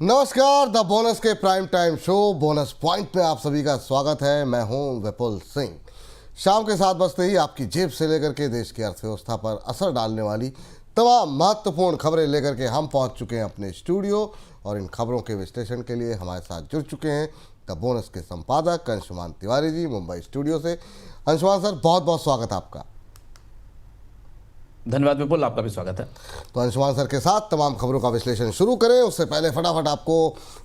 नमस्कार, the bonus के prime time show bonus point में आप सभी का स्वागत है। मैं हूं विपुल सिंह। शाम के 7 बजते ही आपकी जेब से लेकर के देश की अर्थव्यवस्था पर असर डालने वाली तमाम महत्वपूर्ण खबरें लेकर के हम पहुंच चुके हैं अपने स्टूडियो और इन खबरों के विश्लेषण के लिए हमारे साथ जुड़ चुके हैं द बोनस के संपादक अंशुमान तिवारी जी मुंबई स्टूडियो से। अंशुमान सर, बहुत बहुत स्वागत आपका। धन्यवाद विपुल, आपका भी स्वागत है। तो अंशुमान सर के साथ तमाम खबरों का विश्लेषण शुरू करें उससे पहले फटाफट आपको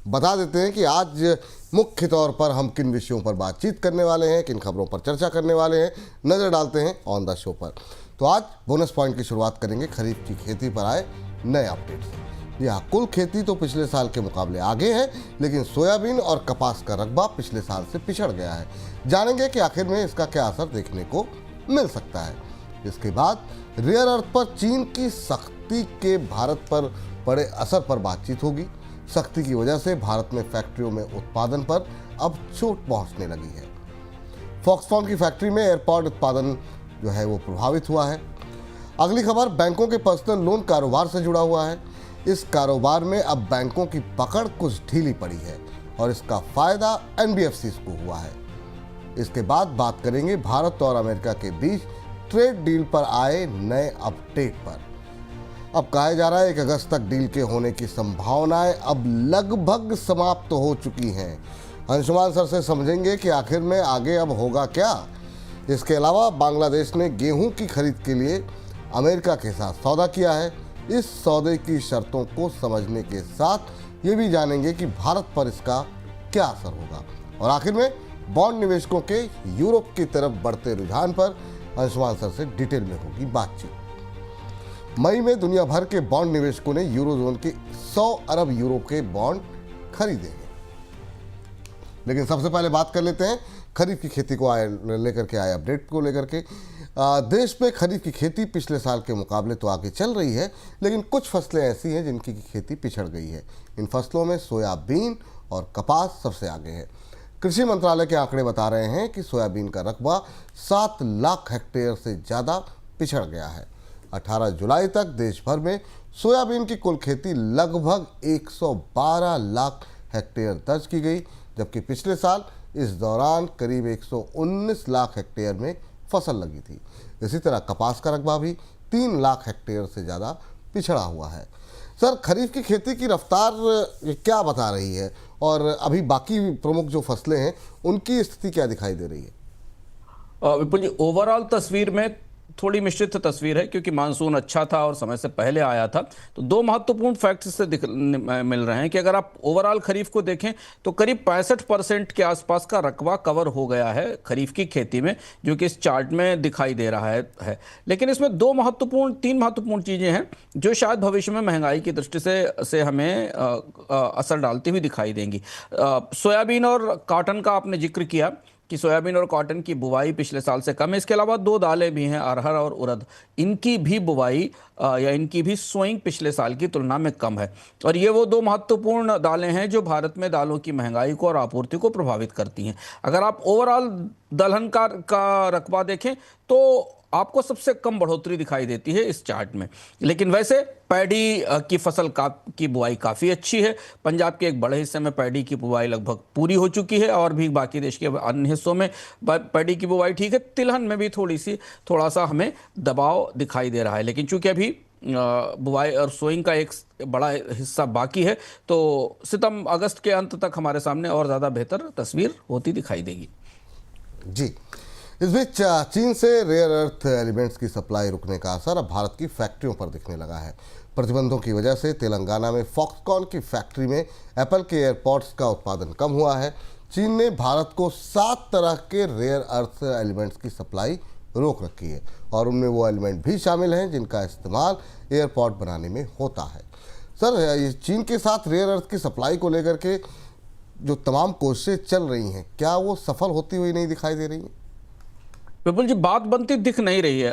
बता देते हैं कि आज मुख्य तौर पर हम किन विषयों पर बातचीत करने वाले हैं, किन खबरों पर चर्चा करने वाले हैं, नज़र डालते हैं ऑन द शो पर। तो आज बोनस पॉइंट की शुरुआत करेंगे खरीफ की खेती पर आए नए अपडेट से। जी हाँ, कुल खेती तो पिछले साल के मुकाबले आगे है, लेकिन सोयाबीन और कपास का रकबा पिछले साल से पिछड़ गया है। जानेंगे कि आखिर में इसका क्या असर देखने को मिल सकता है। इसके बाद रेयर अर्थ पर चीन की सख्ती के भारत पर पड़े असर पर बातचीत होगी। सख्ती की वजह से भारत में फैक्ट्रियों में उत्पादन पर अब चोट पहुंचने लगी है। फॉक्सकॉन की फैक्ट्री में एयरपॉड उत्पादन जो है वो प्रभावित हुआ है। अगली खबर बैंकों के पर्सनल लोन कारोबार से जुड़ा हुआ है। इस कारोबार में अब बैंकों की पकड़ कुछ ढीली पड़ी है और इसका फायदा एनबीएफसीज को हुआ है। इसके बाद बात करेंगे भारत और अमेरिका के बीच ट्रेड डील पर आए नए अपडेट पर। अब कहा जा रहा है 1 अगस्त तक डील के होने की संभावनाएं अब लगभग समाप्त हो चुकी हैं। अंशुमान सर से समझेंगे कि आखिर में आगे अब होगा क्या। इसके अलावा बांग्लादेश ने गेहूं की खरीद के लिए अमेरिका के साथ सौदा किया है। इस सौदे की शर्तों को समझने के साथ ये भी जानेंगे कि भारत पर इसका क्या असर होगा। और आखिर में बॉन्ड निवेशकों के यूरोप की तरफ बढ़ते रुझान पर अंशुमान सर से डिटेल में होगी बातचीत। मई में दुनिया भर के बॉन्ड निवेशकों ने यूरोजोन के 100 अरब यूरो के बॉन्ड खरीदे हैं। लेकिन सबसे पहले बात कर लेते हैं खरीफ की खेती को लेकर के आए अपडेट को लेकर के। देश में खरीफ की खेती पिछले साल के मुकाबले तो आगे चल रही है, लेकिन कुछ फसलें ऐसी हैं जिनकी खेती पिछड़ गई है। इन फसलों में सोयाबीन और कपास सबसे आगे है। कृषि मंत्रालय के आंकड़े बता रहे हैं कि सोयाबीन का रकबा 7 लाख हेक्टेयर से ज़्यादा पिछड़ गया है। 18 जुलाई तक देश भर में सोयाबीन की कुल खेती लगभग 112 लाख हेक्टेयर दर्ज की गई, जबकि पिछले साल इस दौरान करीब 119 लाख हेक्टेयर में फसल लगी थी। इसी तरह कपास का रकबा भी 3 लाख हेक्टेयर से ज़्यादा पिछड़ा हुआ है। सर, खरीफ की खेती की रफ्तार क्या बता रही है और अभी बाकी प्रमुख जो फसलें हैं उनकी स्थिति क्या दिखाई दे रही है? विपुल जी, ओवरऑल तस्वीर में थोड़ी मिश्रित तस्वीर है, क्योंकि मानसून अच्छा था और समय से पहले आया था। तो 2 महत्वपूर्ण फैक्ट्स से मिल रहे हैं कि अगर आप ओवरऑल खरीफ को देखें तो करीब 65% के आसपास का रकबा कवर हो गया है खरीफ की खेती में, जो कि इस चार्ट में दिखाई दे रहा है। लेकिन इसमें 3 महत्वपूर्ण चीज़ें हैं जो शायद भविष्य में महंगाई की दृष्टि से हमें असर डालती हुई दिखाई देंगी। सोयाबीन और कॉटन का आपने जिक्र किया कि सोयाबीन और कॉटन की बुवाई पिछले साल से कम है। इसके अलावा 2 दालें भी हैं, अरहर और उड़द। इनकी भी बुवाई या इनकी भी सोइंग पिछले साल की तुलना में कम है। और ये वो 2 महत्वपूर्ण दालें हैं जो भारत में दालों की महंगाई को और आपूर्ति को प्रभावित करती हैं। अगर आप ओवरऑल दलहन का रकबा देखें तो आपको सबसे कम बढ़ोतरी दिखाई देती है इस चार्ट में। लेकिन वैसे पैडी की फसल की बुआई काफ़ी अच्छी है। पंजाब के एक बड़े हिस्से में पैडी की बुआई लगभग पूरी हो चुकी है और भी बाकी देश के अन्य हिस्सों में पैडी की बुआई ठीक है। तिलहन में भी थोड़ा सा हमें दबाव दिखाई दे रहा है, लेकिन चूंकि अभी बुआई और सोइंग का एक बड़ा हिस्सा बाकी है, तो सितंबर अगस्त के अंत तक हमारे सामने और ज़्यादा बेहतर तस्वीर होती दिखाई देगी। जी, इस बीच चीन से रेयर अर्थ एलिमेंट्स की सप्लाई रुकने का असर अब भारत की फैक्ट्रियों पर दिखने लगा है। प्रतिबंधों की वजह से तेलंगाना में फॉक्सकॉन की फैक्ट्री में एप्पल के एयरपॉड्स का उत्पादन कम हुआ है। चीन ने भारत को 7 तरह के रेयर अर्थ एलिमेंट्स की सप्लाई रोक रखी है और उनमें वो एलिमेंट भी शामिल हैं जिनका इस्तेमाल एयरपॉड बनाने में होता है। सर, ये चीन के साथ रेयर अर्थ की सप्लाई को लेकर के जो तमाम कोशिशें चल रही हैं, क्या वो सफल होती हुई नहीं दिखाई दे रही हैं? विपुल जी, बात बनती दिख नहीं रही है।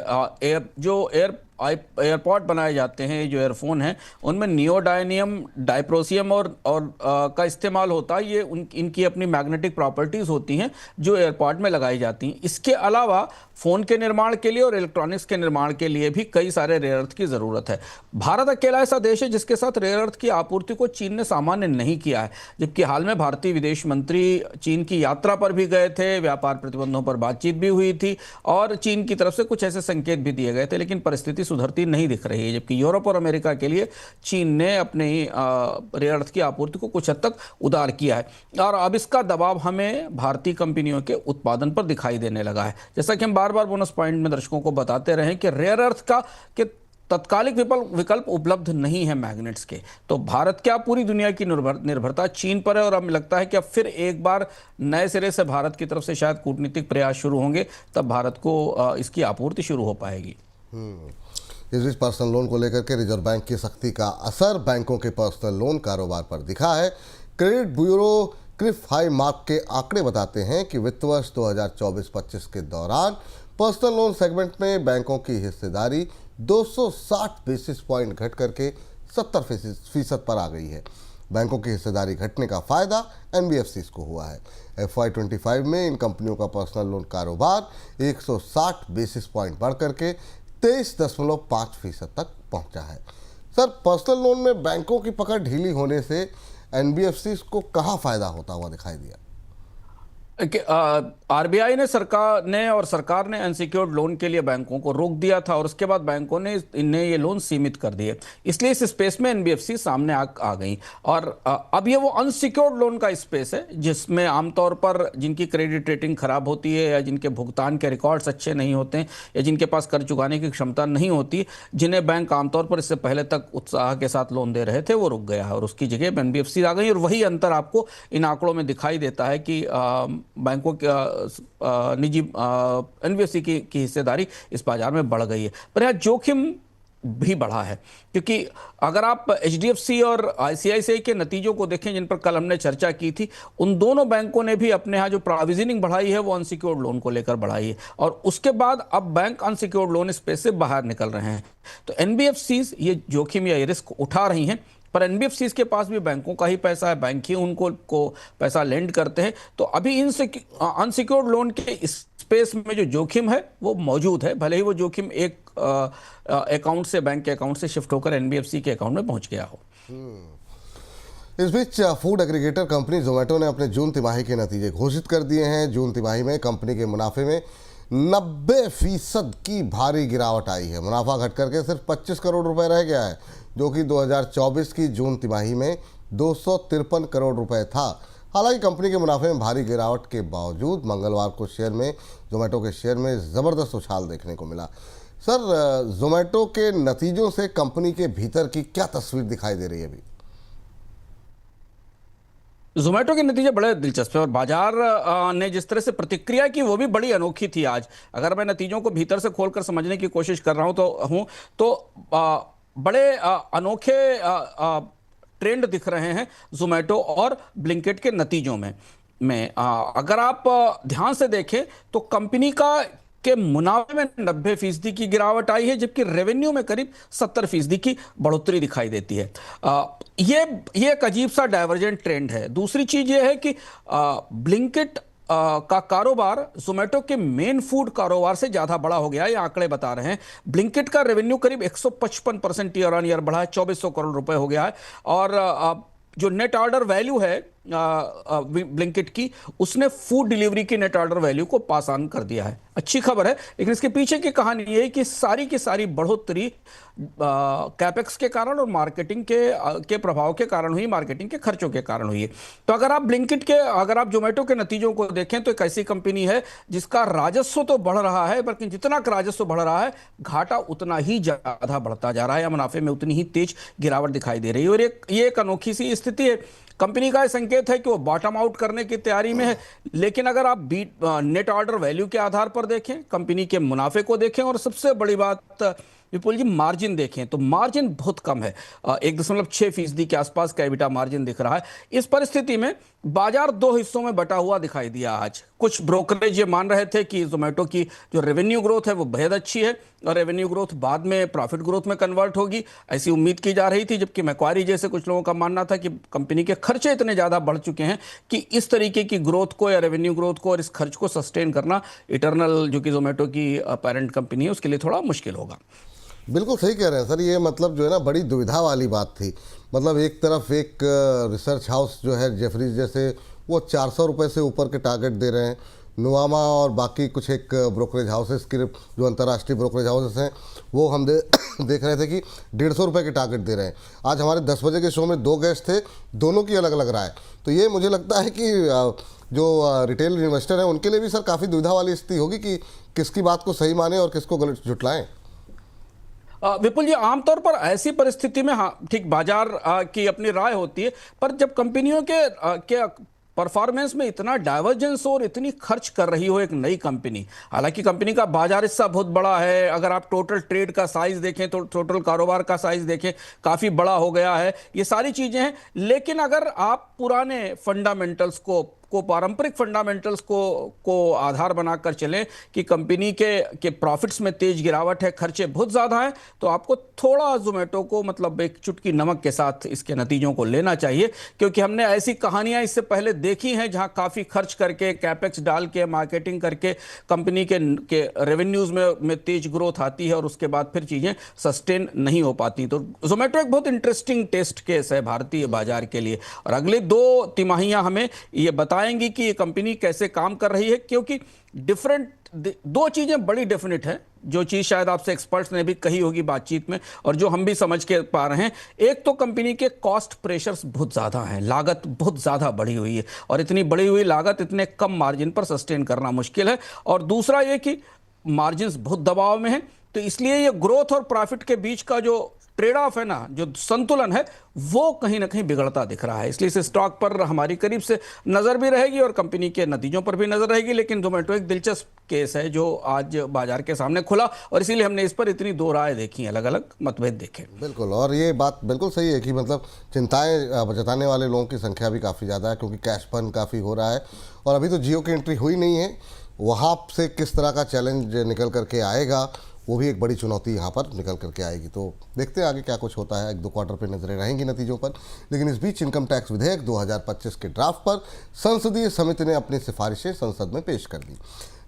एयरपॉड बनाए जाते हैं, जो एयरफोन हैं, उनमें नियोडायनियम, डाइप्रोसियम का इस्तेमाल होता है। ये इनकी अपनी मैग्नेटिक प्रॉपर्टीज होती हैं जो एयरपॉड में लगाई जाती हैं। इसके अलावा फोन के निर्माण के लिए और इलेक्ट्रॉनिक्स के निर्माण के लिए भी कई सारे रेयर अर्थ की जरूरत है। भारत अकेला ऐसा देश है जिसके साथ रेयर अर्थ की आपूर्ति को चीन ने सामान्य नहीं किया है, जबकि हाल में भारतीय विदेश मंत्री चीन की यात्रा पर भी गए थे, व्यापार प्रतिबंधों पर बातचीत भी हुई थी और चीन की तरफ से कुछ ऐसे संकेत भी दिए गए थे, लेकिन परिस्थिति सुधरती नहीं दिख रही है। जबकि यूरोप और अमेरिका के लिए चीन ने अपने रेयर अर्थ की आपूर्ति को कुछ हद तक उदार किया है और अब इसका दबाव हमें भारतीय कंपनियों के उत्पादन पर दिखाई देने लगा है। जैसा कि हम बार बार बोनस पॉइंट में दर्शकों को बताते रहे कि रेयर अर्थ का कि तत्कालिक विकल्प उपलब्ध नहीं है मैग्नेट्स के, तो भारत क्या पूरी दुनिया की निर्भरता चीन पर है। और अब लगता है कि अब फिर एक बार नए सिरे से भारत की तरफ से शायद कूटनीतिक प्रयास शुरू होंगे, तब भारत को इसकी आपूर्ति शुरू हो पाएगी। इस बीच पर्सनल लोन को लेकर के रिजर्व बैंक की सख्ती का असर बैंकों के पर्सनल लोन कारोबार पर दिखा है। Credit bureau Cliff high mark के आंकड़े बताते हैं कि वित्त वर्ष 2024-25 के दौरान पर्सनल लोन सेगमेंट में बैंकों की हिस्सेदारी 260 बेसिस पॉइंट घट करके 70% पर आ गई है। बैंकों की हिस्सेदारी घटने का फायदा एनबीएफसीज को हुआ है। FY25 में इन कंपनियों का पर्सनल लोन कारोबार 160 बेसिस पॉइंट बढ़ करके 23.5% तक पहुंचा है। सर, पर्सनल लोन में बैंकों की पकड़ ढीली होने से एनबीएफसीज को कहाँ फायदा होता हुआ दिखाई दिया? आरबीआई ने सरकार ने अनसिक्योर्ड लोन के लिए बैंकों को रोक दिया था और उसके बाद बैंकों ने इन्हें ये लोन सीमित कर दिए, इसलिए इस स्पेस में एनबीएफसी सामने आ गई। और अब ये वो अनसिक्योर्ड लोन का स्पेस है जिसमें आमतौर पर जिनकी क्रेडिट रेटिंग खराब होती है या जिनके भुगतान के रिकॉर्ड्स अच्छे नहीं होते हैं या जिनके पास कर्ज चुकाने की क्षमता नहीं होती, जिन्हें बैंक आमतौर पर इससे पहले तक उत्साह के साथ लोन दे रहे थे, वो रुक गया है और उसकी जगह एनबीएफसी आ गई। और वही अंतर आपको इन आंकड़ों में दिखाई देता है कि बैंकों निजी एनबीएफसी की हिस्सेदारी इस बाजार में बढ़ गई है। पर यह जोखिम भी बढ़ा है, क्योंकि अगर आप एचडीएफसी और आईसीआईसीआई के नतीजों को देखें जिन पर कल हमने चर्चा की थी, उन दोनों बैंकों ने भी अपने यहाँ जो प्रोविजनिंग बढ़ाई है वो अनसिक्योर्ड लोन को लेकर बढ़ाई है और उसके बाद अब बैंक अनसिक्योर्ड लोन स्पेस से बाहर निकल रहे हैं। तो एनबीएफसीज ये जोखिम या ये रिस्क उठा रही हैं, पर एनबीएफसीज के पास भी बैंकों का ही पैसा है, बैंक ही उनको पैसा लेंड करते हैं। तो अभी अनसिक्योर्ड लोन के स्पेस में जो जोखिम है वो मौजूद है, भले ही वो जोखिम एक अकाउंट से, बैंक के अकाउंट से शिफ्ट होकर एनबीएफसी के अकाउंट में पहुंच गया हो। इस बीच फूड एग्रीगेटर कंपनी जोमेटो ने अपने जून तिमाही के नतीजे घोषित कर दिए हैं। जून तिमाही में कंपनी के मुनाफे में 90% की भारी गिरावट आई है। मुनाफा घट करके सिर्फ 25 करोड़ रुपए रह गया है, जो कि 2024 की जून तिमाही में 253 करोड़ रुपए था। हालांकि कंपनी के मुनाफे में भारी गिरावट के बावजूद मंगलवार को जोमेटो के शेयर में ज़बरदस्त उछाल देखने को मिला। सर, जोमेटो के नतीजों से कंपनी के भीतर की क्या तस्वीर दिखाई दे रही है अभी? जोमेटो के नतीजे बड़े दिलचस्प हैं और बाजार ने जिस तरह से प्रतिक्रिया की वो भी बड़ी अनोखी थी आज। अगर मैं नतीजों को भीतर से खोलकर समझने की कोशिश कर रहा तो बड़े अनोखे ट्रेंड दिख रहे हैं जोमेटो और ब्लिंकिट के नतीजों में। अगर आप ध्यान से देखें तो कंपनी के मुनाफे में 90% की गिरावट आई है, जबकि रेवेन्यू में करीब 70% की बढ़ोतरी दिखाई देती है। ये एक अजीब सा डाइवर्जेंट ट्रेंड है। दूसरी चीज ये है कि ब्लिंकिट का कारोबार जोमेटो के मेन फूड कारोबार से ज्यादा बड़ा हो गया, ये आंकड़े बता रहे हैं। ब्लिंकिट का रेवेन्यू करीब 155% ईयर ऑन ईयर बढ़ा है, 2400 करोड़ रुपए हो गया है और जो नेट ऑर्डर वैल्यू है ब्लिंकिट की, उसने फूड डिलीवरी की नेट ऑर्डर वैल्यू को पास ऑन कर दिया है। अच्छी खबर है, लेकिन इसके पीछे की कहानी ये है कि सारी की सारी बढ़ोतरी कैपेक्स के कारण और मार्केटिंग के प्रभाव के कारण हुई, मार्केटिंग के खर्चों के कारण हुई है। तो अगर आप जोमेटो के नतीजों को देखें तो एक ऐसी कंपनी है जिसका राजस्व तो बढ़ रहा है, बल्कि जितना राजस्व बढ़ रहा है घाटा उतना ही ज्यादा बढ़ता जा रहा है या मुनाफे में उतनी ही तेज गिरावट दिखाई दे रही है। और ये एक अनोखी सी स्थिति है। कंपनी का संकेत है कि वो बॉटम आउट करने की तैयारी में है, लेकिन अगर आप नेट ऑर्डर वैल्यू के आधार पर देखें, कंपनी के मुनाफे को देखें और सबसे बड़ी बात विपुल जी मार्जिन देखें तो मार्जिन बहुत कम है, 1.6% के आसपास का एबिटा मार्जिन दिख रहा है। इस परिस्थिति में बाजार दो हिस्सों में बटा हुआ दिखाई दिया आज। कुछ ब्रोकरेज ये मान रहे थे कि जोमेटो की जो रेवेन्यू ग्रोथ है वो बेहद अच्छी है और रेवेन्यू ग्रोथ बाद में प्रॉफिट ग्रोथ में कन्वर्ट होगी, ऐसी उम्मीद की जा रही थी। जबकि मैक्वारी जैसे कुछ लोगों का मानना था कि कंपनी के खर्चे इतने ज़्यादा बढ़ चुके हैं कि इस तरीके की ग्रोथ को या रेवेन्यू ग्रोथ को और इस खर्च को सस्टेन करना इटर्नल जो कि जोमेटो की पेरेंट कंपनी है उसके लिए थोड़ा मुश्किल होगा। बिल्कुल सही कह रहे हैं सर, ये मतलब जो है ना बड़ी दुविधा वाली बात थी। मतलब एक तरफ एक रिसर्च हाउस जो है जेफरीज जैसे, वो 400 रुपये से ऊपर के टारगेट दे रहे हैं। नुवामा और बाकी कुछ एक ब्रोकरेज हाउसेस की जो अंतर्राष्ट्रीय ब्रोकरेज हाउसेस हैं वो हम देख रहे थे कि 150 रुपये के टारगेट दे रहे हैं। आज हमारे 10 बजे के शो में 2 गेस्ट थे, दोनों की अलग अलग राय। तो ये मुझे लगता है कि जो रिटेल इन्वेस्टर हैं उनके लिए भी सर काफ़ी दुविधा वाली स्थिति होगी कि किसकी बात को सही माने और किसको गलत झुटलाएं। विपुल जी, आमतौर पर ऐसी परिस्थिति में हाँ ठीक बाजार की अपनी राय होती है, पर जब कंपनियों के परफॉर्मेंस में इतना डाइवर्जेंस और इतनी खर्च कर रही हो एक नई कंपनी, हालांकि कंपनी का बाजार हिस्सा बहुत बड़ा है, अगर आप टोटल ट्रेड का साइज देखें तो टोटल कारोबार का साइज देखें काफी बड़ा हो गया है, ये सारी चीजें हैं। लेकिन अगर आप पुराने फंडामेंटल्स को पारंपरिक फंडामेंटल्स को आधार बनाकर चलें कि कंपनी के प्रॉफिट्स में तेज गिरावट है, खर्चे बहुत ज़्यादा हैं, तो आपको थोड़ा जोमेटो को मतलब एक चुटकी नमक के साथ इसके नतीजों को लेना चाहिए। क्योंकि हमने ऐसी कहानियां इससे पहले देखी हैं जहां काफ़ी खर्च करके कैपेक्स डाल के मार्केटिंग करके कंपनी के रेवेन्यूज़ में तेज ग्रोथ आती है और उसके बाद फिर चीज़ें सस्टेन नहीं हो पाती। तो जोमेटो एक बहुत इंटरेस्टिंग टेस्ट केस है भारतीय बाजार के लिए और अगली 2 तिमाहियां हमें ये बताएंगी कि ये कंपनी कैसे काम कर रही है। क्योंकि दो चीजें बड़ी डेफिनेट है, जो चीज शायद आपसे एक्सपर्ट्स ने भी कही होगी बातचीत में और जो हम भी समझ के पा रहे हैं। एक तो कंपनी के कॉस्ट प्रेशर्स बहुत ज्यादा हैं, लागत बहुत ज्यादा बढ़ी हुई है और इतनी बढ़ी हुई लागत इतने कम मार्जिन पर सस्टेन करना मुश्किल है। और दूसरा ये कि मार्जिन्स बहुत दबाव में है, तो इसलिए ये ग्रोथ और प्रॉफिट के बीच का जो ट्रेड ऑफ है ना, जो संतुलन है, वो कहीं ना कहीं बिगड़ता दिख रहा है। इसलिए इस स्टॉक पर हमारी करीब से नजर भी रहेगी और कंपनी के नतीजों पर भी नजर रहेगी। लेकिन जोमेटो एक दिलचस्प केस है जो आज बाजार के सामने खुला और इसीलिए हमने इस पर इतनी 2 राय देखी, अलग अलग मतभेद देखे। बिल्कुल, और ये बात बिल्कुल सही है कि मतलब चिंताएं जताने वाले लोगों की संख्या भी काफ़ी ज़्यादा है, क्योंकि कैश फंड काफ़ी हो रहा है और अभी तो जियो की एंट्री हुई नहीं है। वहाँ से किस तरह का चैलेंज निकल करके आएगा, वो भी एक बड़ी चुनौती यहाँ पर निकल करके आएगी। तो देखते हैं आगे क्या कुछ होता है, 1-2 क्वार्टर पे नजरें रहेंगी नतीजों पर। लेकिन इस बीच इनकम टैक्स विधेयक 2025 के ड्राफ्ट पर संसदीय समिति ने अपनी सिफारिशें संसद में पेश कर दी।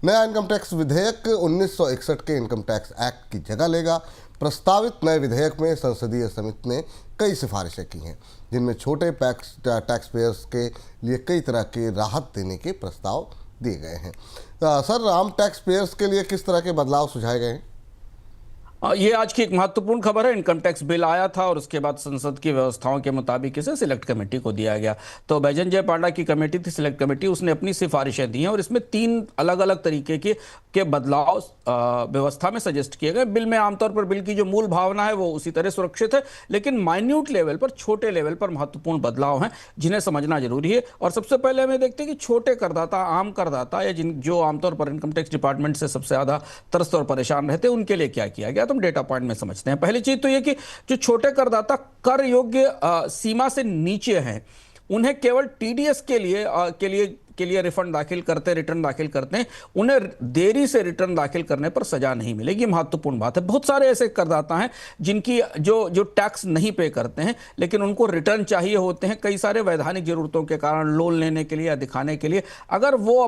नया इनकम टैक्स विधेयक 1961 के इनकम टैक्स एक्ट की जगह लेगा। प्रस्तावित नए विधेयक में संसदीय समिति ने कई सिफारिशें की हैं, जिनमें छोटे टैक्स पेयर्स के लिए कई तरह के राहत देने के प्रस्ताव दिए गए हैं। सर, आम टैक्स पेयर्स के लिए किस तरह के बदलाव सुझाए गए हैं? ये आज की एक महत्वपूर्ण खबर है। इनकम टैक्स बिल आया था और उसके बाद संसद की व्यवस्थाओं के मुताबिक इसे सिलेक्ट कमेटी को दिया गया। तो बैजंजय पांडा की कमेटी थी, सिलेक्ट कमेटी, उसने अपनी सिफारिशें दी हैं और इसमें 3 अलग अलग तरीके के बदलाव व्यवस्था में सजेस्ट किए गए। बिल में आमतौर पर बिल की जो मूल भावना है वो उसी तरह सुरक्षित है, लेकिन माइन्यूट लेवल पर, छोटे लेवल पर महत्वपूर्ण बदलाव हैं जिन्हें समझना जरूरी है। और सबसे पहले हमें देखते हैं कि छोटे करदाता, आम करदाता या जो आमतौर पर इनकम टैक्स डिपार्टमेंट से सबसे ज्यादा त्रस्त और परेशान रहते हैं, उनके लिए क्या किया गया। डेटा पॉइंट में समझते हैं। पहली चीज तो यह कि जो छोटे करदाता कर योग्य सीमा से नीचे हैं, उन्हें केवल टीडीएस के लिए रिफंड दाखिल करते, रिटर्न दाखिल करते हैं, उन्हें देरी से रिटर्न दाखिल करने पर सजा नहीं मिलेगी। महत्वपूर्ण बात है। बहुत सारे ऐसे करदाता हैं जिनकी जो टैक्स नहीं पे करते हैं लेकिन उनको रिटर्न चाहिए होते हैं, कई सारे वैधानिक जरूरतों के कारण, लोन लेने के लिए या दिखाने के लिए। अगर वो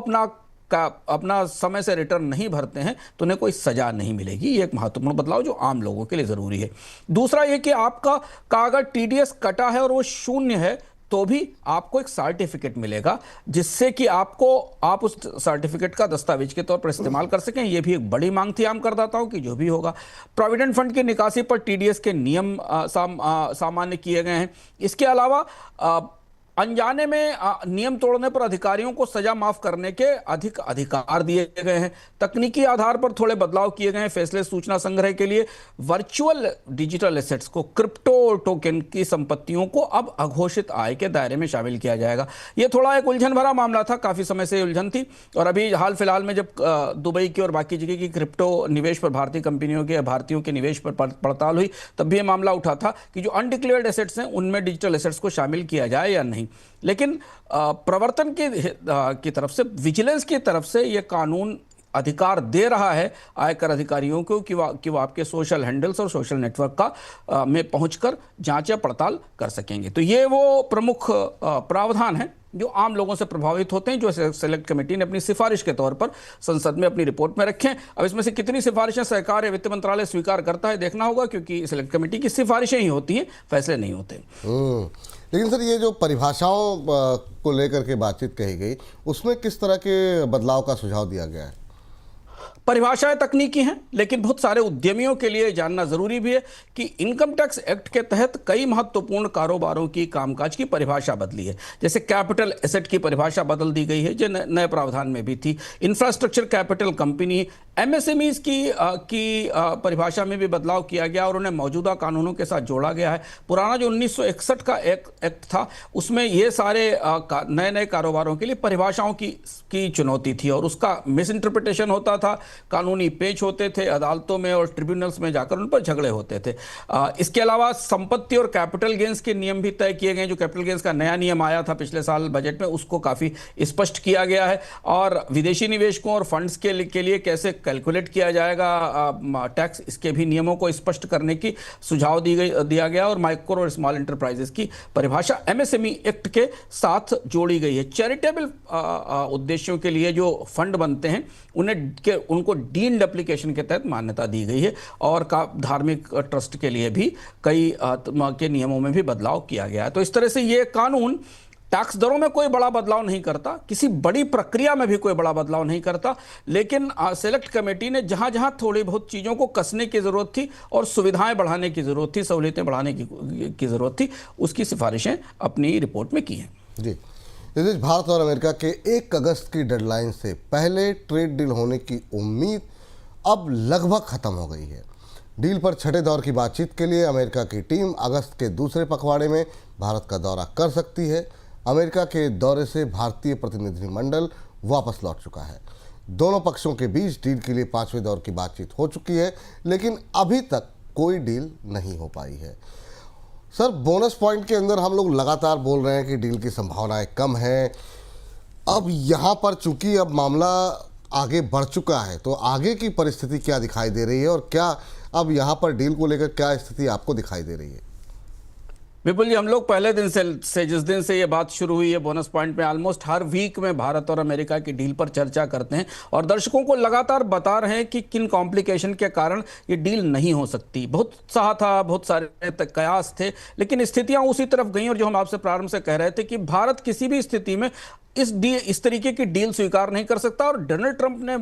अपना समय से रिटर्न नहीं भरते हैं तो उन्हें कोई सजा नहीं मिलेगी। ये एक महत्वपूर्ण बदलाव जो आम लोगों के लिए जरूरी है। दूसरा ये कि आपका अगर टीडीएस कटा है और वो 0 है तो भी आपको एक सर्टिफिकेट मिलेगा, जिससे कि आप उस सर्टिफिकेट का दस्तावेज के तौर पर इस्तेमाल कर सकें। यह भी एक बड़ी मांग थी आम करदाताओं की, जो भी होगा। प्रोविडेंट फंड की निकासी पर टीडीएस के नियम सामान्य किए गए हैं। इसके अलावा अनजाने में नियम तोड़ने पर अधिकारियों को सजा माफ करने के अधिक अधिकार दिए गए हैं। तकनीकी आधार पर थोड़े बदलाव किए गए हैं। फैसले सूचना संग्रह के लिए वर्चुअल डिजिटल एसेट्स को, क्रिप्टो टोकन की संपत्तियों को अब अघोषित आय के दायरे में शामिल किया जाएगा। यह थोड़ा एक उलझन भरा मामला था, काफी समय से उलझन थी और अभी हाल फिलहाल में जब दुबई की और बाकी जगह की क्रिप्टो निवेश पर भारतीय कंपनियों के, भारतीयों के निवेश पर पड़ताल हुई, तब भी यह मामला उठा था कि जो अनडिक्लेयर्ड एसेट्स हैं उनमें डिजिटल एसेट्स को शामिल किया जाए या नहीं नहीं। लेकिन प्रवर्तन की तरफ से, विजिलेंस की तरफ से ये कानून अधिकार दे रहा है आयकर अधिकारियों को कि वो आपके सोशल हैंडल्स और सोशल नेटवर्क का में पहुंचकर जांच या पड़ताल कर सकेंगे। तो ये वो प्रमुख प्रावधान है जो आम लोगों से प्रभावित होते हैं, जो सेलेक्ट कमेटी ने अपनी सिफारिश के तौर पर संसद में अपनी रिपोर्ट में रखे हैं। अब इसमें से कितनी सिफारिशें सरकार या वित्त मंत्रालय स्वीकार करता है देखना होगा, क्योंकि सेलेक्ट कमेटी की सिफारिशें ही होती हैं, फैसले नहीं होते। लेकिन सर, ये जो परिभाषाओं को लेकर के बातचीत कही गई, उसमें किस तरह के बदलाव का सुझाव दिया गया है? परिभाषाएं तकनीकी हैं, लेकिन बहुत सारे उद्यमियों के लिए जानना जरूरी भी है कि इनकम टैक्स एक्ट के तहत कई महत्वपूर्ण कारोबारों की कामकाज की परिभाषा बदली है। जैसे कैपिटल एसेट की परिभाषा बदल दी गई है, जो नए प्रावधान में भी थी। इंफ्रास्ट्रक्चर कैपिटल कंपनी, एमएसएमईज की परिभाषा में भी बदलाव किया गया और उन्हें मौजूदा कानूनों के साथ जोड़ा गया है। पुराना जो 1961 का एक्ट था, उसमें ये सारे नए नए कारोबारों के लिए परिभाषाओं की चुनौती थी और उसका मिस इंटरप्रिटेशन होता था, कानूनी पेच होते थे अदालतों में और ट्रिब्यूनल्स में जाकर उन पर झगड़े होते थे। इसके अलावा संपत्ति और कैपिटल गेंस के नियम भी तय किए गए। जो कैपिटल गेंस का नया नियम आया था पिछले साल बजट में, उसको काफी स्पष्ट किया गया है। और विदेशी निवेशकों और फंड्स के लिए कैसे कैलकुलेट किया जाएगा टैक्स, इसके भी नियमों को स्पष्ट करने की सुझाव दिया गया। और माइक्रो और स्मॉल एंटरप्राइजेस की परिभाषा एमएसएमई एक्ट के साथ जोड़ी गई है। चैरिटेबल उद्देश्यों के लिए जो फंड बनते हैं उनको डीम्ड एप्लीकेशन के तहत मान्यता दी गई है और धार्मिक ट्रस्ट के लिए भी कई के नियमों में भी बदलाव किया गया है। तो इस तरह से ये कानून टैक्स दरों में कोई बड़ा बदलाव नहीं करता, किसी बड़ी प्रक्रिया में भी कोई बड़ा बदलाव नहीं करता, लेकिन सेलेक्ट कमेटी ने जहां जहां थोड़ी बहुत चीजों को कसने की जरूरत थी और सुविधाएं बढ़ाने की जरूरत थी, सहूलियतें बढ़ाने की जरूरत थी, उसकी सिफारिशें अपनी रिपोर्ट में की हैं। जी, भारत और अमेरिका के 1 अगस्त की डेडलाइन से पहले ट्रेड डील होने की उम्मीद अब लगभग खत्म हो गई है। डील पर छठे दौर की बातचीत के लिए अमेरिका की टीम अगस्त के दूसरे पखवाड़े में भारत का दौरा कर सकती है। अमेरिका के दौरे से भारतीय प्रतिनिधिमंडल वापस लौट चुका है। दोनों पक्षों के बीच डील के लिए 5वें दौर की बातचीत हो चुकी है, लेकिन अभी तक कोई डील नहीं हो पाई है। सर, बोनस पॉइंट के अंदर हम लोग लगातार बोल रहे हैं कि डील की संभावनाएं कम है। अब यहाँ पर चूंकि अब मामला आगे बढ़ चुका है, तो आगे की परिस्थिति क्या दिखाई दे रही है और क्या अब यहाँ पर डील को लेकर क्या स्थिति आपको दिखाई दे रही है? विपुल जी, हम लोग पहले दिन से जिस दिन से ये बात शुरू हुई है बोनस पॉइंट में, ऑलमोस्ट हर वीक में भारत और अमेरिका की डील पर चर्चा करते हैं और दर्शकों को लगातार बता रहे हैं कि किन कॉम्प्लिकेशन के कारण ये डील नहीं हो सकती। बहुत उत्साह था, बहुत सारे कयास थे, लेकिन स्थितियां उसी तरफ गई और जो हम आपसे प्रारंभ से कह रहे थे कि भारत किसी भी स्थिति में इस तरीके की डील स्वीकार नहीं कर सकता। और डोनाल्ड ट्रंप ने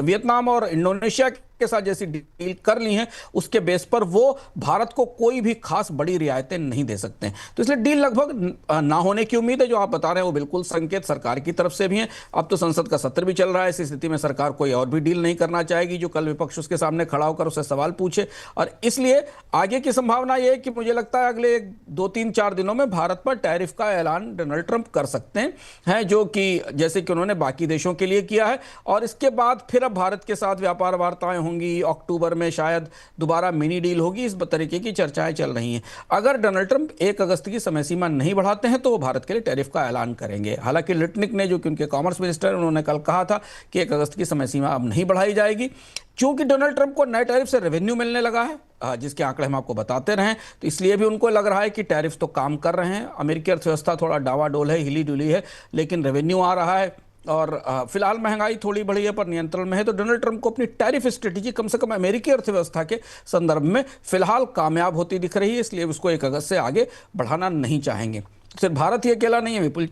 वियतनाम और इंडोनेशिया के साथ जैसी डील कर ली है, उसके बेस पर वो भारत को कोई भी खास बड़ी रियायतें नहीं दे सकते हैं। तो इसलिए डील लगभग ना होने की उम्मीद है। जो आप बता रहे हैं वो बिल्कुल संकेत सरकार की तरफ से भी है। अब तो संसद का सत्र भी चल रहा है, इस स्थिति में सरकार कोई और भी डील नहीं करना चाहेगी जो कल विपक्ष उसके सामने खड़ा होकर उससे सवाल पूछे। और इसलिए आगे की संभावना यह है कि मुझे लगता है अगले 2-3-4 दिनों में भारत पर टैरिफ का ऐलान डोनाल्ड ट्रंप कर सकते हैं, जो कि जैसे कि उन्होंने बाकी देशों के लिए किया है। और इसके बाद फिर अब भारत के साथ व्यापार वार्ताएं होंगी, अक्टूबर में शायद दोबारा मिनी डील होगी, इस तरीके की चर्चाएं चल रही हैं। अगर डोनाल्ड ट्रंप 1 अगस्त की समय सीमा नहीं बढ़ाते हैं तो वो भारत के लिए टैरिफ का ऐलान करेंगे। हालांकि लिटनिक ने, जो कि उनके कॉमर्स मिनिस्टर, उन्होंने कल कहा था कि 1 अगस्त की समय सीमा अब नहीं बढ़ाई जाएगी। क्योंकि डोनाल्ड ट्रंप को नए टैरिफ से रेवेन्यू मिलने लगा है, जिसके आंकड़े हम आपको बताते रहे, तो इसलिए भी उनको लग रहा है कि टैरिफ तो काम कर रहे हैं। अमेरिकी अर्थव्यवस्था थोड़ा डावाडोल है, हिली डुली है, लेकिन रेवेन्यू आ रहा है और फिलहाल महंगाई थोड़ी बढ़ी है पर नियंत्रण में है। तो डोनाल्ड ट्रंप को अपनी टैरिफ स्ट्रेटेजी कम से कम अमेरिकी अर्थव्यवस्था के संदर्भ में फिलहाल कामयाब होती दिख रही है, इसलिए उसको 1 अगस्त से आगे बढ़ाना नहीं चाहेंगे। सिर्फ भारत ही अकेला नहीं है विपुल,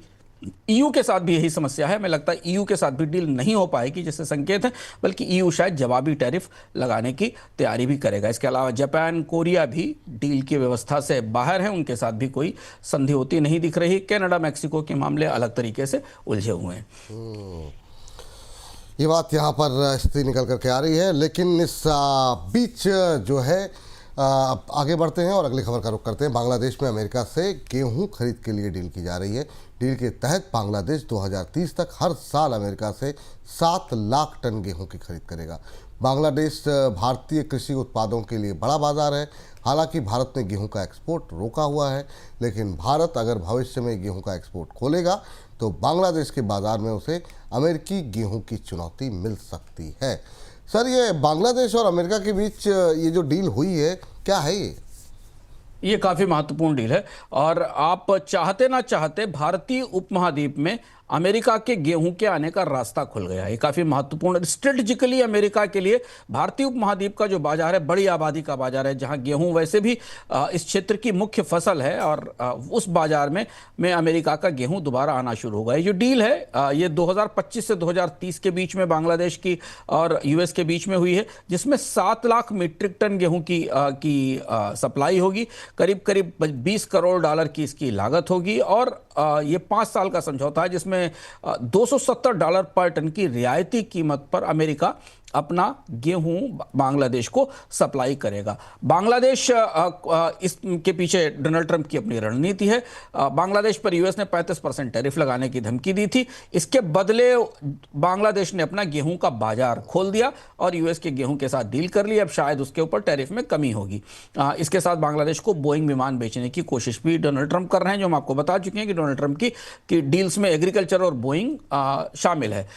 ईयू के साथ भी यही समस्या है। हमें लगता है ईयू के साथ भी डील नहीं हो पाएगी, जिससे संकेत है, बल्कि ईयू शायद जवाबी टैरिफ लगाने की तैयारी भी करेगा। इसके अलावा जापान, कोरिया भी डील की व्यवस्था से बाहर हैं, उनके साथ भी कोई संधि होती नहीं दिख रही। कनाडा, मैक्सिको के मामले अलग तरीके से उलझे हुए हैं। ये बात यहाँ पर स्थिति निकल करके आ रही है। लेकिन इस बीच जो है अब आगे बढ़ते हैं और अगली खबर का रुख करते हैं। बांग्लादेश में अमेरिका से गेहूं खरीद के लिए डील की जा रही है। डील के तहत बांग्लादेश 2030 तक हर साल अमेरिका से 7 लाख टन गेहूं की खरीद करेगा। बांग्लादेश भारतीय कृषि उत्पादों के लिए बड़ा बाजार है। हालांकि भारत ने गेहूं का एक्सपोर्ट रोका हुआ है, लेकिन भारत अगर भविष्य में गेहूं का एक्सपोर्ट खोलेगा तो बांग्लादेश के बाजार में उसे अमेरिकी गेहूं की चुनौती मिल सकती है। सर, ये बांग्लादेश और अमेरिका के बीच ये जो डील हुई है, क्या है ये काफी महत्वपूर्ण डील है और आप चाहते ना चाहते भारतीय उपमहाद्वीप में अमेरिका के गेहूं के आने का रास्ता खुल गया है। ये काफी महत्वपूर्ण स्ट्रेटेजिकली अमेरिका के लिए भारतीय उपमहाद्वीप का जो बाजार है, बड़ी आबादी का बाजार है, जहां गेहूं वैसे भी इस क्षेत्र की मुख्य फसल है और उस बाजार में अमेरिका का गेहूं दोबारा आना शुरू होगा। ये जो डील है ये 2025 से 2030 के बीच में बांग्लादेश की और यूएस के बीच में हुई है, जिसमें 7 लाख मीट्रिक टन गेहूं की सप्लाई होगी। करीब करीब $20 करोड़ की इसकी लागत होगी और ये 5 साल का समझौता है, जिसमें $270 पर टन की रियायती कीमत पर अमेरिका अपना गेहूं बांग्लादेश को सप्लाई करेगा। बांग्लादेश इसके पीछे डोनाल्ड ट्रंप की अपनी रणनीति है। बांग्लादेश पर यूएस ने 35% टैरिफ लगाने की धमकी दी थी। इसके बदले बांग्लादेश ने अपना गेहूं का बाजार खोल दिया और यूएस के गेहूं के साथ डील कर ली। अब शायद उसके ऊपर टैरिफ में कमी होगी। इसके साथ बांग्लादेश को बोइंग विमान बेचने की कोशिश भी डोनाल्ड ट्रंप कर रहे हैं, जो हम आपको बता चुके हैं कि डोनाल्ड ट्रंप की डील्स में एग्रीकल्चर और बोइंग शामिल है।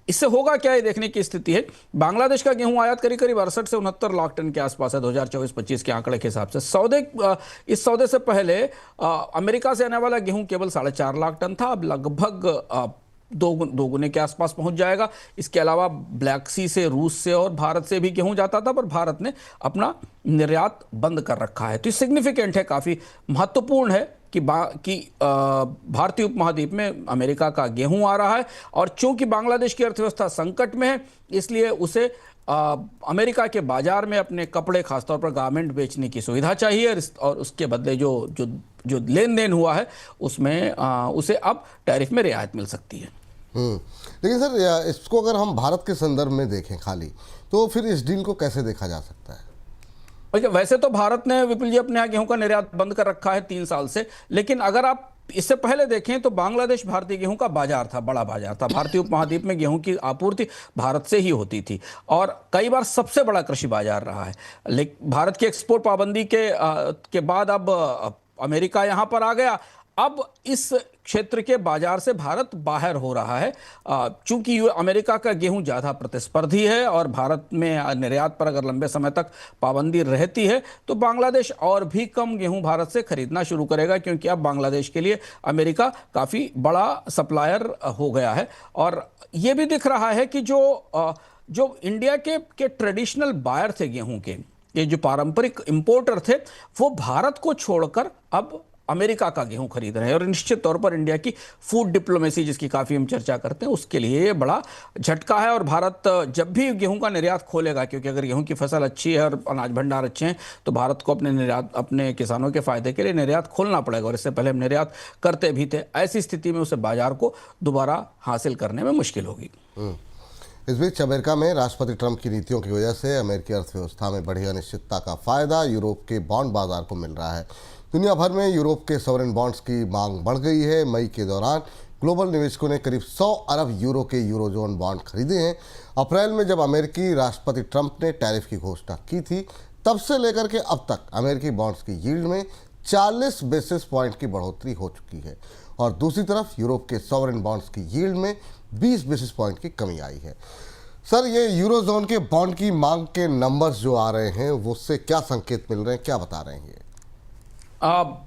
इससे होगा क्या, ये देखने की स्थिति है। बांग्लादेश का गेहूं आयात करीब 68 से 69 लाख टन के आसपास है 2024-25 के आंकड़े के हिसाब से। इस सौदे से पहले अमेरिका से आने वाला गेहूं केवल 4.5 लाख टन था। अब लगभग दो गुने के आसपास पहुंच जाएगा। इसके अलावा ब्लैक सी से, रूस से और भारत से भी गेहूं जाता था, पर भारत ने अपना निर्यात बंद कर रखा है। तो ये सिग्निफिकेंट है, काफी महत्वपूर्ण है कि भारतीय उपमहाद्वीप में अमेरिका का गेहूं आ रहा है और चूंकि बांग्लादेश की अर्थव्यवस्था संकट में है, इसलिए उसे अमेरिका के बाजार में अपने कपड़े, खासतौर पर गारमेंट बेचने की सुविधा चाहिए और उसके बदले जो लेन देन हुआ है उसमें उसे अब टैरिफ में रियायत मिल सकती है। लेकिन सर, इसको अगर हम भारत के संदर्भ में देखें खाली, तो फिर इस डील को कैसे देखा जा सकता है? वैसे तो भारत ने, विपुल जी, अपने यहाँ गेहूं का निर्यात बंद कर रखा है 3 साल से, लेकिन अगर आप इससे पहले देखें तो बांग्लादेश भारतीय गेहूं का बाजार था, बड़ा बाजार था। भारतीय उपमहाद्वीप में गेहूं की आपूर्ति भारत से ही होती थी और कई बार सबसे बड़ा कृषि बाजार रहा है। लेकिन भारत की एक्सपोर्ट पाबंदी के बाद अब अमेरिका यहां पर आ गया। अब इस क्षेत्र के बाजार से भारत बाहर हो रहा है, चूंकि अमेरिका का गेहूं ज़्यादा प्रतिस्पर्धी है और भारत में निर्यात पर अगर लंबे समय तक पाबंदी रहती है तो बांग्लादेश और भी कम गेहूं भारत से खरीदना शुरू करेगा, क्योंकि अब बांग्लादेश के लिए अमेरिका काफ़ी बड़ा सप्लायर हो गया है। और ये भी दिख रहा है कि जो इंडिया के ट्रेडिशनल बायर थे गेहूं के, ये जो पारंपरिक इंपोर्टर थे, वो भारत को छोड़कर अब अमेरिका का गेहूं खरीद रहे हैं। और निश्चित तौर पर इंडिया की फूड डिप्लोमेसी, जिसकी काफ़ी हम चर्चा करते हैं, उसके लिए ये बड़ा झटका है। और भारत जब भी गेहूं का निर्यात खोलेगा, क्योंकि अगर गेहूं की फसल अच्छी है और अनाज भंडार अच्छे हैं, तो भारत को अपने किसानों के फायदे के लिए निर्यात खोलना पड़ेगा। और इससे पहले हम निर्यात करते भी थे। ऐसी स्थिति में उसे बाजार को दोबारा हासिल करने में मुश्किल होगी। इस बीच अमेरिका में राष्ट्रपति ट्रंप की नीतियों की वजह से अमेरिकी अर्थव्यवस्था में बढ़ी अनिश्चितता का फायदा यूरोप के बॉन्ड बाजार को मिल रहा है। दुनिया भर में यूरोप के सॉवरेन बॉन्ड्स की मांग बढ़ गई है। मई के दौरान ग्लोबल निवेशकों ने करीब 100 अरब यूरो के यूरोजोन बॉन्ड खरीदे हैं। अप्रैल में जब अमेरिकी राष्ट्रपति ट्रंप ने टैरिफ की घोषणा की थी, तब से लेकर के अब तक अमेरिकी बॉन्ड्स की यील्ड में 40 बेसिस पॉइंट की बढ़ोतरी हो चुकी है और दूसरी तरफ यूरोप के सॉवरेन बॉन्ड्स की यील्ड में 20 बेसिस पॉइंट की कमी आई है। सर, ये यूरोजोन के बॉन्ड की मांग के नंबर्स जो आ रहे हैं, वो उससे क्या संकेत मिल रहे हैं, क्या बता रहे हैं ये?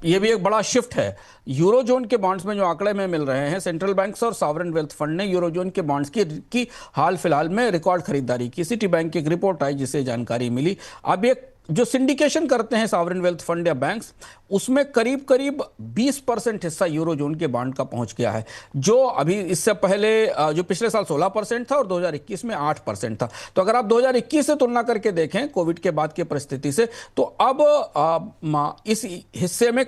ये भी एक बड़ा शिफ्ट है। यूरोजोन के बॉन्ड्स में जो आंकड़े में मिल रहे हैं, सेंट्रल बैंक्स और सॉवरेन वेल्थ फंड ने यूरोजोन के बॉन्ड्स की हाल फिलहाल में रिकॉर्ड खरीदारी की। सिटी बैंक की एक रिपोर्ट आई जिससे जानकारी मिली। अब एक जो सिंडिकेशन करते हैं सॉवरेन वेल्थ फंड या बैंक्स, उसमें करीब करीब 20% हिस्सा यूरोजोन के बॉन्ड का पहुंच गया है, जो अभी इससे पहले जो पिछले साल 16% था और 2021 में 8% था। तो अगर आप 2021 से तुलना करके देखें कोविड के बाद की परिस्थिति से, तो अब इस हिस्से में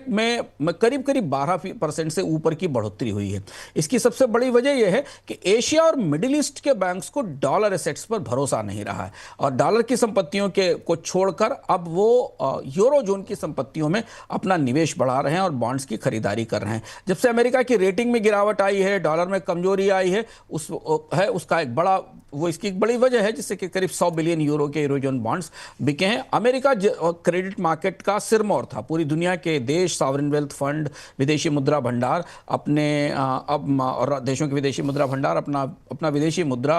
करीब करीब 12% से ऊपर की बढ़ोतरी हुई है। इसकी सबसे बड़ी वजह यह है कि एशिया और मिडिल ईस्ट के बैंक्स को डॉलर एसेट्स पर भरोसा नहीं रहा है और डॉलर की संपत्तियों को छोड़कर अब वो यूरोजोन की संपत्तियों में अपना निवेश बढ़ा रहे हैं और बॉन्ड्स की खरीदारी कर रहे हैं। जब से अमेरिका की रेटिंग में गिरावट आई है, डॉलर में कमजोरी आई है, उसका एक बड़ा इसकी एक बड़ी वजह है जिससे कि करीब 100 बिलियन यूरो के यूरोजोन बॉन्ड्स बिके हैं। अमेरिका क्रेडिट मार्केट का सिरमौर था। पूरी दुनिया के देश, सॉवरेन वेल्थ फंड, विदेशी मुद्रा भंडार अपने और देशों के विदेशी मुद्रा भंडार अपना विदेशी मुद्रा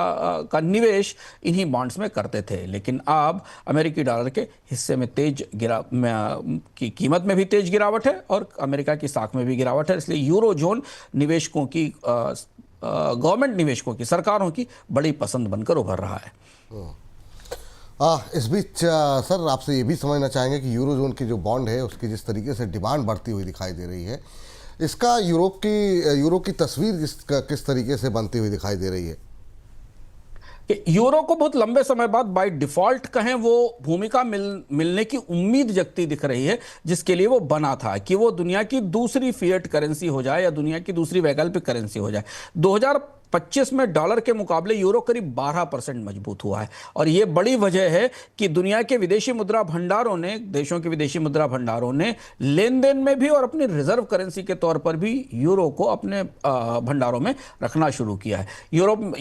का निवेश इन्हीं बॉन्ड्स में करते थे। लेकिन अब अमेरिकी डॉलर के हिस्से में की कीमत में भी तेज गिरावट है और अमेरिका की साख में भी गिरावट है। इसलिए यूरोजोन निवेशकों की गवर्नमेंट निवेशकों की, सरकारों की बड़ी पसंद बनकर उभर रहा है। इस बीच सर आपसे ये भी समझना चाहेंगे कि यूरोजोन की जो बॉन्ड है उसकी जिस तरीके से डिमांड बढ़ती हुई दिखाई दे रही है, इसका यूरो की तस्वीर किस तरीके से बनती हुई दिखाई दे रही है? कि यूरो को बहुत लंबे समय बाद बाय डिफॉल्ट कहें वो भूमिका मिलने की उम्मीद जगती दिख रही है, जिसके लिए वो बना था कि वो दुनिया की दूसरी फिएट करेंसी हो जाए या दुनिया की दूसरी वैकल्पिक करेंसी हो जाए। 2025 में डॉलर के मुकाबले यूरो करीब 12% मजबूत हुआ है और ये बड़ी वजह है कि दुनिया के विदेशी मुद्रा भंडारों ने, देशों के विदेशी मुद्रा भंडारों ने लेन देन में भी और अपनी रिजर्व करेंसी के तौर पर भी यूरो को अपने भंडारों में रखना शुरू किया है।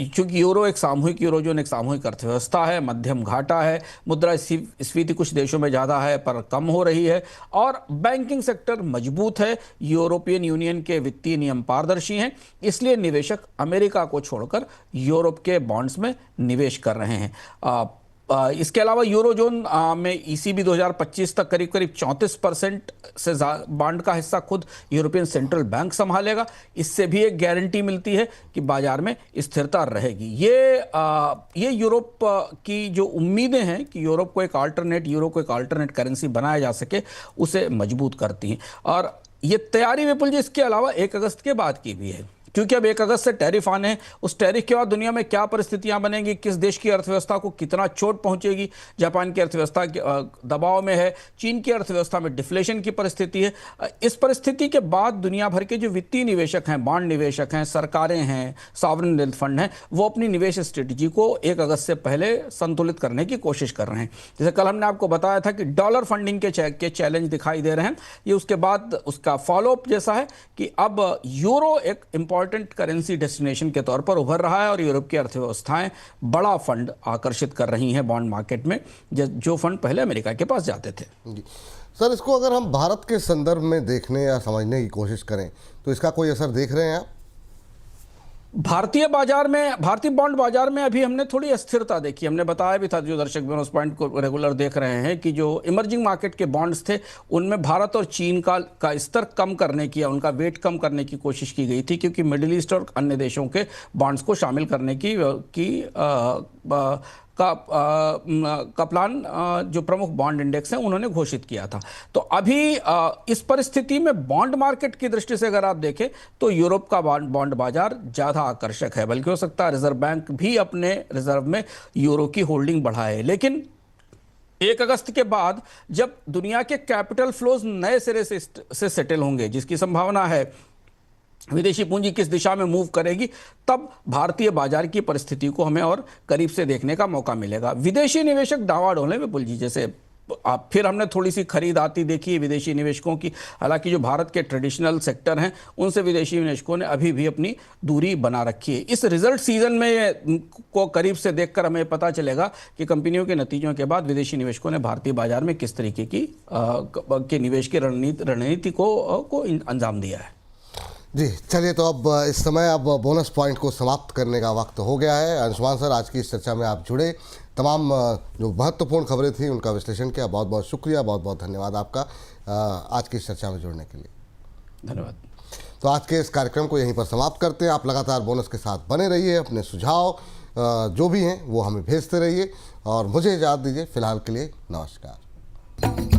चूंकि यूरो एक सामूहिक यूरोजोन एक सामूहिक अर्थव्यवस्था है, मध्यम घाटा है, मुद्रा स्फीति कुछ देशों में ज़्यादा है पर कम हो रही है और बैंकिंग सेक्टर मजबूत है, यूरोपियन यूनियन के वित्तीय नियम पारदर्शी हैं, इसलिए निवेशक अमेरिका को छोड़कर यूरोप के बॉन्ड्स में निवेश कर रहे हैं। इसके अलावा यूरोजोन में ईसीबी 2025 तक करीब करीब 34% से बॉन्ड का हिस्सा खुद यूरोपियन सेंट्रल बैंक संभालेगा। इससे भी एक गारंटी मिलती है कि बाजार में स्थिरता रहेगी। ये यूरोप की जो उम्मीदें हैं कि यूरो को एक अल्टरनेट करेंसी बनाया जा सके, उसे मजबूत करती हैं। और ये तैयारी विपुल जी इसके अलावा 1 अगस्त के बाद की भी है, क्योंकि अब 1 अगस्त से टैरिफ आने हैं। उस टैरिफ के बाद दुनिया में क्या परिस्थितियां बनेंगी, किस देश की अर्थव्यवस्था को कितना चोट पहुंचेगी। जापान की अर्थव्यवस्था दबाव में है, चीन की अर्थव्यवस्था में डिफ्लेशन की परिस्थिति है। इस परिस्थिति के बाद दुनिया भर के जो वित्तीय निवेशक हैं, बॉन्ड निवेशक हैं, सरकारें हैं, सॉवरेन वेल्थ फंड हैं, वो अपनी निवेश स्ट्रेटजी को 1 अगस्त से पहले संतुलित करने की कोशिश कर रहे हैं। जैसे कल हमने आपको बताया था कि डॉलर फंडिंग के चैलेंज दिखाई दे रहे हैं। ये उसके बाद उसका फॉलोअप जैसा है कि अब यूरो एक इंपॉर्टेंट करेंसी डेस्टिनेशन के तौर पर उभर रहा है और यूरोप की अर्थव्यवस्थाएं बड़ा फंड आकर्षित कर रही हैं बॉन्ड मार्केट में, जो फंड पहले अमेरिका के पास जाते थे। सर, इसको अगर हम भारत के संदर्भ में देखने या समझने की कोशिश करें तो इसका कोई असर देख रहे हैं आप? भारतीय बॉन्ड बाजार में अभी हमने थोड़ी अस्थिरता देखी। हमने बताया भी था, जो दर्शक भी उस पॉइंट को रेगुलर देख रहे हैं, कि जो इमर्जिंग मार्केट के बॉन्ड्स थे उनमें भारत और चीन का स्तर कम करने की, उनका वेट कम करने की कोशिश की गई थी, क्योंकि मिडिल ईस्ट और अन्य देशों के बॉन्ड्स को शामिल करने का प्लान जो प्रमुख बॉन्ड इंडेक्स हैं उन्होंने घोषित किया था। तो अभी इस परिस्थिति में बॉन्ड मार्केट की दृष्टि से अगर आप देखें तो यूरोप का बॉन्ड बाजार ज़्यादा आकर्षक है, बल्कि हो सकता है रिजर्व बैंक भी अपने रिजर्व में यूरो की होल्डिंग बढ़ाए। लेकिन 1 अगस्त के बाद जब दुनिया के कैपिटल फ्लोज नए सिरे से सेटल होंगे, जिसकी संभावना है, विदेशी पूंजी किस दिशा में मूव करेगी, तब भारतीय बाजार की परिस्थिति को हमें और करीब से देखने का मौका मिलेगा। विदेशी निवेशक डावाडोल हैं विपुल जी, जैसे फिर हमने थोड़ी सी खरीद आती देखी है विदेशी निवेशकों की। हालांकि जो भारत के ट्रेडिशनल सेक्टर हैं उनसे विदेशी निवेशकों ने अभी भी अपनी दूरी बना रखी है। इस रिजल्ट सीजन में को करीब से देखकर हमें पता चलेगा कि कंपनियों के नतीजों के बाद विदेशी निवेशकों ने भारतीय बाजार में किस तरीके की निवेश की रणनीति को अंजाम दिया है। जी चलिए, तो अब इस समय अब बोनस पॉइंट को समाप्त करने का वक्त हो गया है। अंशुमान सर, आज की इस चर्चा में आप जुड़े, तमाम जो महत्वपूर्ण खबरें थी उनका विश्लेषण किया, बहुत बहुत शुक्रिया, बहुत बहुत धन्यवाद आपका आज की इस चर्चा में जुड़ने के लिए। धन्यवाद। तो आज के इस कार्यक्रम को यहीं पर समाप्त करते हैं। आप लगातार बोनस के साथ बने रहिए, अपने सुझाव जो भी हैं वो हमें भेजते रहिए और मुझे इजाज़त दीजिए। फिलहाल के लिए नमस्कार।